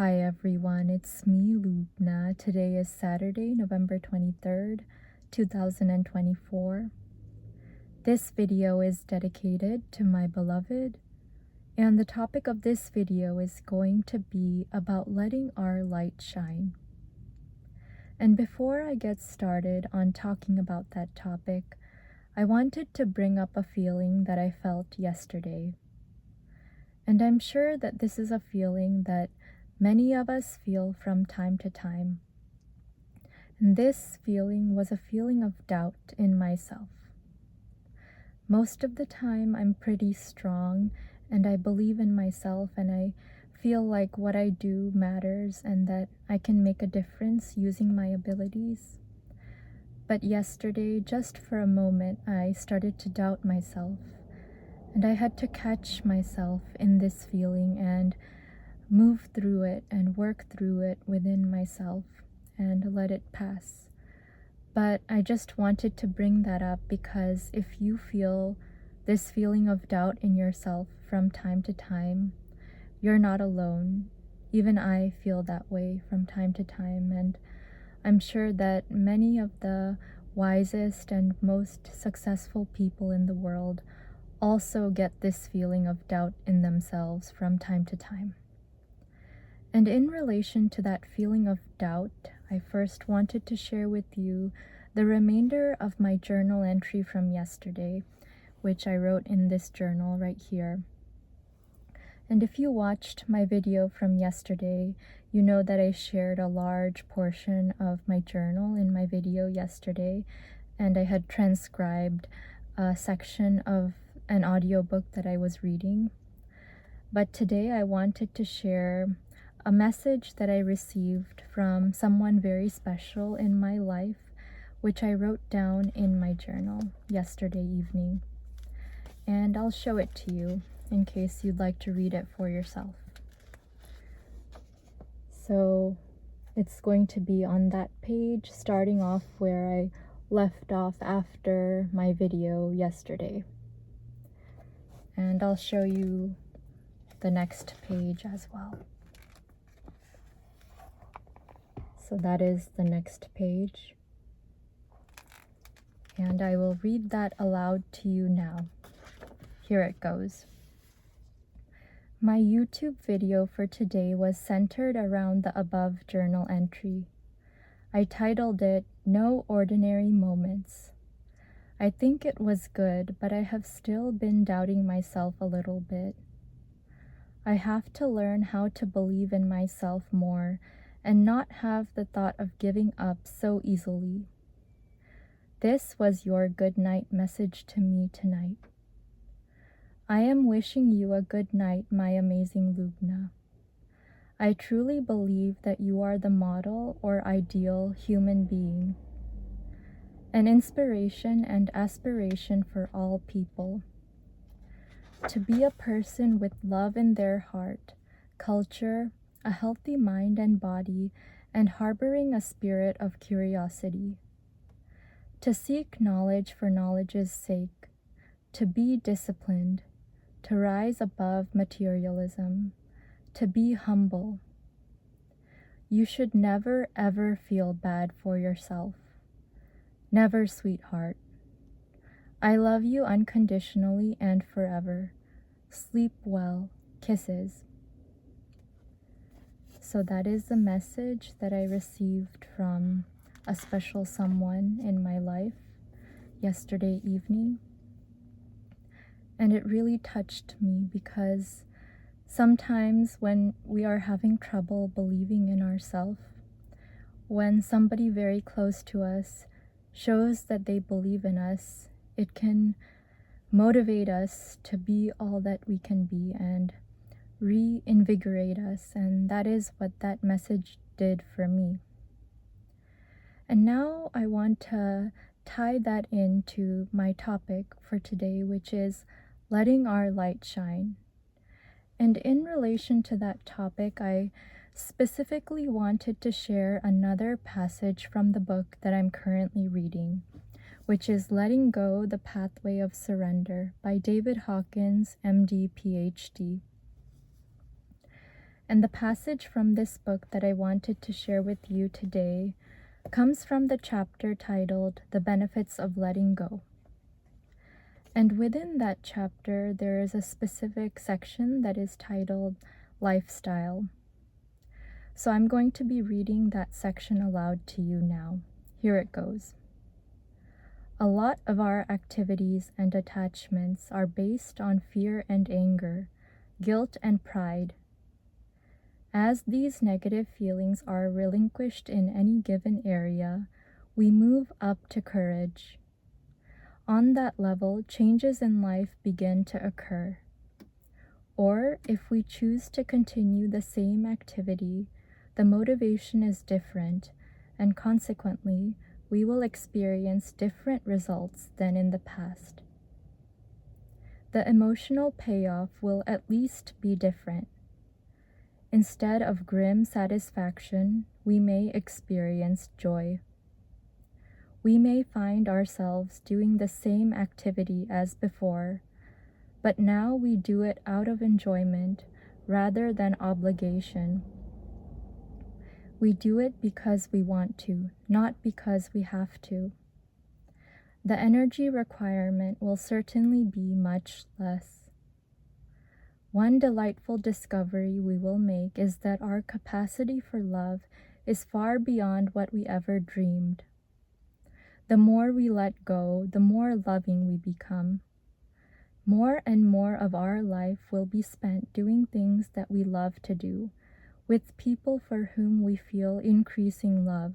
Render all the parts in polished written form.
Hi everyone, it's me, Lubna. Today is Saturday, November 23rd, 2024. This video is dedicated to my beloved, and the topic of this video is going to be about letting our light shine. And before I get started on talking about that topic, I wanted to bring up a feeling that I felt yesterday. And I'm sure that this is a feeling that many of us feel from time to time. And this feeling was a feeling of doubt in myself. Most of the time, I'm pretty strong and I believe in myself and I feel like what I do matters and that I can make a difference using my abilities. But yesterday, just for a moment, I started to doubt myself. And I had to catch myself in this feeling and move through it and work through it within myself and let it pass. But I just wanted to bring that up because if you feel this feeling of doubt in yourself from time to time, you're not alone. Even I feel that way from time to time, and I'm sure that many of the wisest and most successful people in the world also get this feeling of doubt in themselves from time to time. And in relation to that feeling of doubt, I first wanted to share with you the remainder of my journal entry from yesterday, which I wrote in this journal right here. And if you watched my video from yesterday, you know that I shared a large portion of my journal in my video yesterday, and I had transcribed a section of an audiobook that I was reading. But today I wanted to share a message that I received from someone very special in my life, which I wrote down in my journal yesterday evening. And I'll show it to you in case you'd like to read it for yourself. So it's going to be on that page, starting off where I left off after my video yesterday. And I'll show you the next page as well. So that is the next page. And I will read that aloud to you now. Here it goes. My YouTube video for today was centered around the above journal entry. I titled it, No Ordinary Moments. I think it was good, but I have still been doubting myself a little bit. I have to learn how to believe in myself more and not have the thought of giving up so easily. This was your good night message to me tonight. I am wishing you a good night, my amazing Lubna. I truly believe that you are the model or ideal human being, an inspiration and aspiration for all people. To be a person with love in their heart, culture, a healthy mind and body, and harboring a spirit of curiosity. To seek knowledge for knowledge's sake, to be disciplined, to rise above materialism, to be humble. You should never ever feel bad for yourself. Never, sweetheart. I love you unconditionally and forever. Sleep well. Kisses. So that is the message that I received from a special someone in my life yesterday evening. And it really touched me because sometimes when we are having trouble believing in ourselves, when somebody very close to us shows that they believe in us, it can motivate us to be all that we can be and reinvigorate us, and that is what that message did for me. And now I want to tie that into my topic for today, which is letting our light shine. And in relation to that topic, I specifically wanted to share another passage from the book that I'm currently reading, which is Letting Go, The Pathway of Surrender by David Hawkins, MD, PhD. And the passage from this book that I wanted to share with you today comes from the chapter titled The Benefits of Letting Go. And within that chapter, there is a specific section that is titled Lifestyle. So I'm going to be reading that section aloud to you now. Here it goes. A lot of our activities and attachments are based on fear and anger, guilt and pride. As these negative feelings are relinquished in any given area, we move up to courage. On that level, changes in life begin to occur. Or, if we choose to continue the same activity, the motivation is different, and consequently, we will experience different results than in the past. The emotional payoff will at least be different. Instead of grim satisfaction, we may experience joy. We may find ourselves doing the same activity as before, but now we do it out of enjoyment rather than obligation. We do it because we want to, not because we have to. The energy requirement will certainly be much less. One delightful discovery we will make is that our capacity for love is far beyond what we ever dreamed. The more we let go, the more loving we become. More and more of our life will be spent doing things that we love to do, with people for whom we feel increasing love.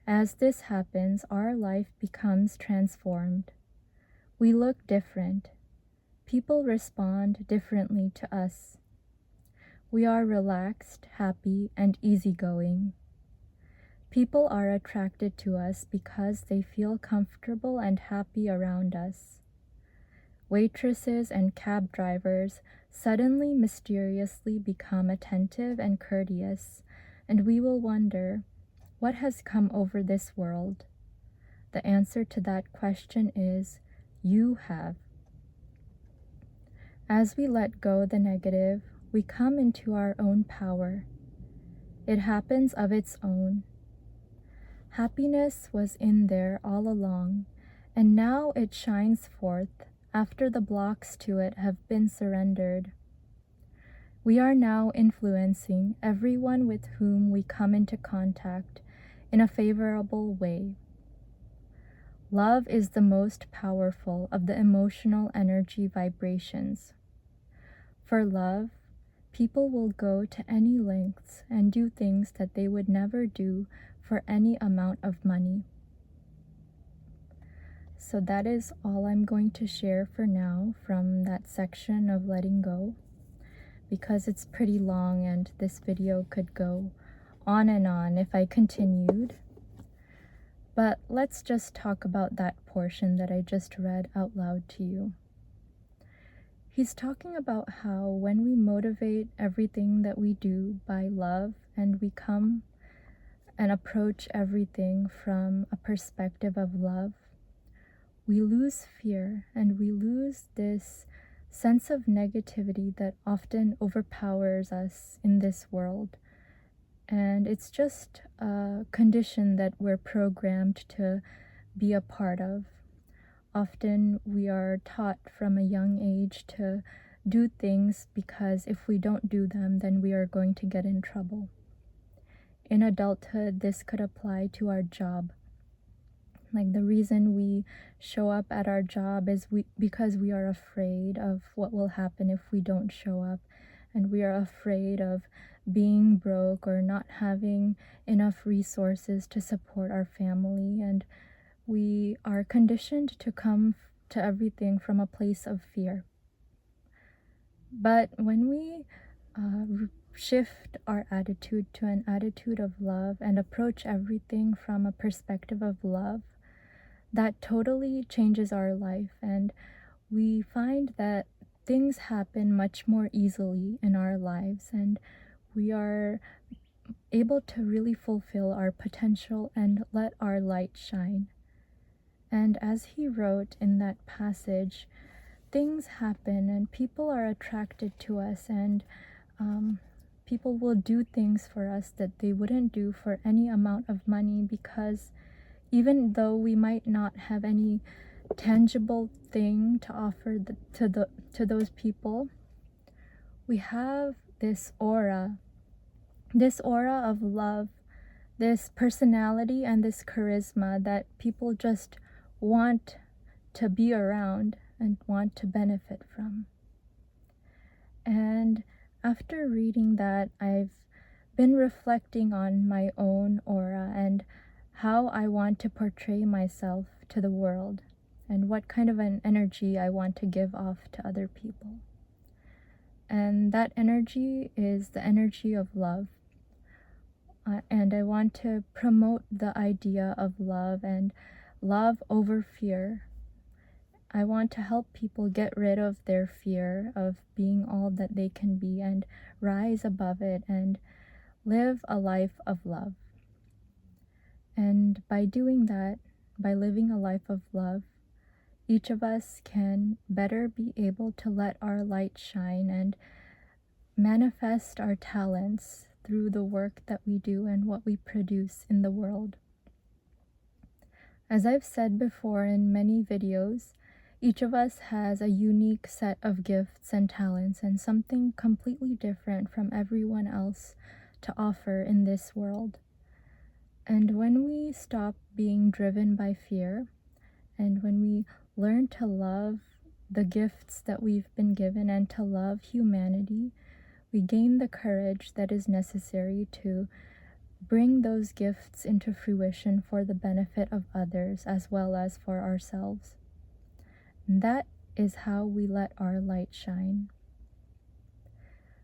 As this happens, our life becomes transformed. We look different. People respond differently to us. We are relaxed, happy, and easygoing. People are attracted to us because they feel comfortable and happy around us. Waitresses and cab drivers suddenly mysteriously become attentive and courteous, and we will wonder, what has come over this world? The answer to that question is, you have. As we let go the negative, we come into our own power. It happens of its own. Happiness was in there all along, and now it shines forth after the blocks to it have been surrendered. We are now influencing everyone with whom we come into contact in a favorable way. Love is the most powerful of the emotional energy vibrations. For love, people will go to any lengths and do things that they would never do for any amount of money. So that is all I'm going to share for now from that section of letting go, because it's pretty long and this video could go on and on if I continued. But let's just talk about that portion that I just read out loud to you. He's talking about how when we motivate everything that we do by love and we come and approach everything from a perspective of love, we lose fear and we lose this sense of negativity that often overpowers us in this world. And it's just a condition that we're programmed to be a part of. Often we are taught from a young age to do things because if we don't do them, then we are going to get in trouble. In adulthood, this could apply to our job. Like the reason we show up at our job is because we are afraid of what will happen if we don't show up, and we are afraid of being broke or not having enough resources to support our family, and we are conditioned to come to everything from a place of fear. But when we shift our attitude to an attitude of love and approach everything from a perspective of love, that totally changes our life, and we find that things happen much more easily in our lives, and we are able to really fulfill our potential and let our light shine. And as he wrote in that passage, things happen and people are attracted to us, and people will do things for us that they wouldn't do for any amount of money, because even though we might not have any tangible thing to offer to those people, we have this aura of love, this personality, and this charisma that people just want to be around and want to benefit from. And after reading that, I've been reflecting on my own aura and how I want to portray myself to the world, and what kind of an energy I want to give off to other people. And that energy is the energy of love. And I want to promote the idea of love and love over fear. I want to help people get rid of their fear of being all that they can be and rise above it and live a life of love. And by doing that, by living a life of love, each of us can better be able to let our light shine and manifest our talents through the work that we do and what we produce in the world. As I've said before in many videos, each of us has a unique set of gifts and talents and something completely different from everyone else to offer in this world. And when we stop being driven by fear, and when we learn to love the gifts that we've been given and to love humanity, we gain the courage that is necessary to bring those gifts into fruition for the benefit of others as well as for ourselves. And that is how we let our light shine.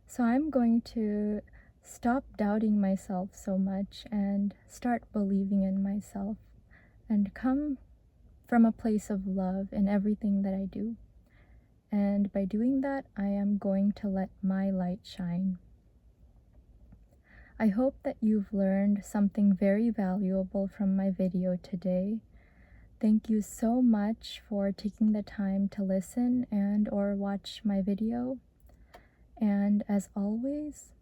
So I'm going to stop doubting myself so much and start believing in myself and come from a place of love in everything that I do. And by doing that, I am going to let my light shine. I hope that you've learned something very valuable from my video today. Thank you so much for taking the time to listen and or watch my video. And as always,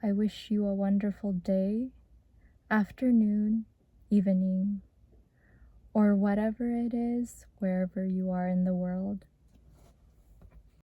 I wish you a wonderful day, afternoon, evening, or whatever it is, wherever you are in the world.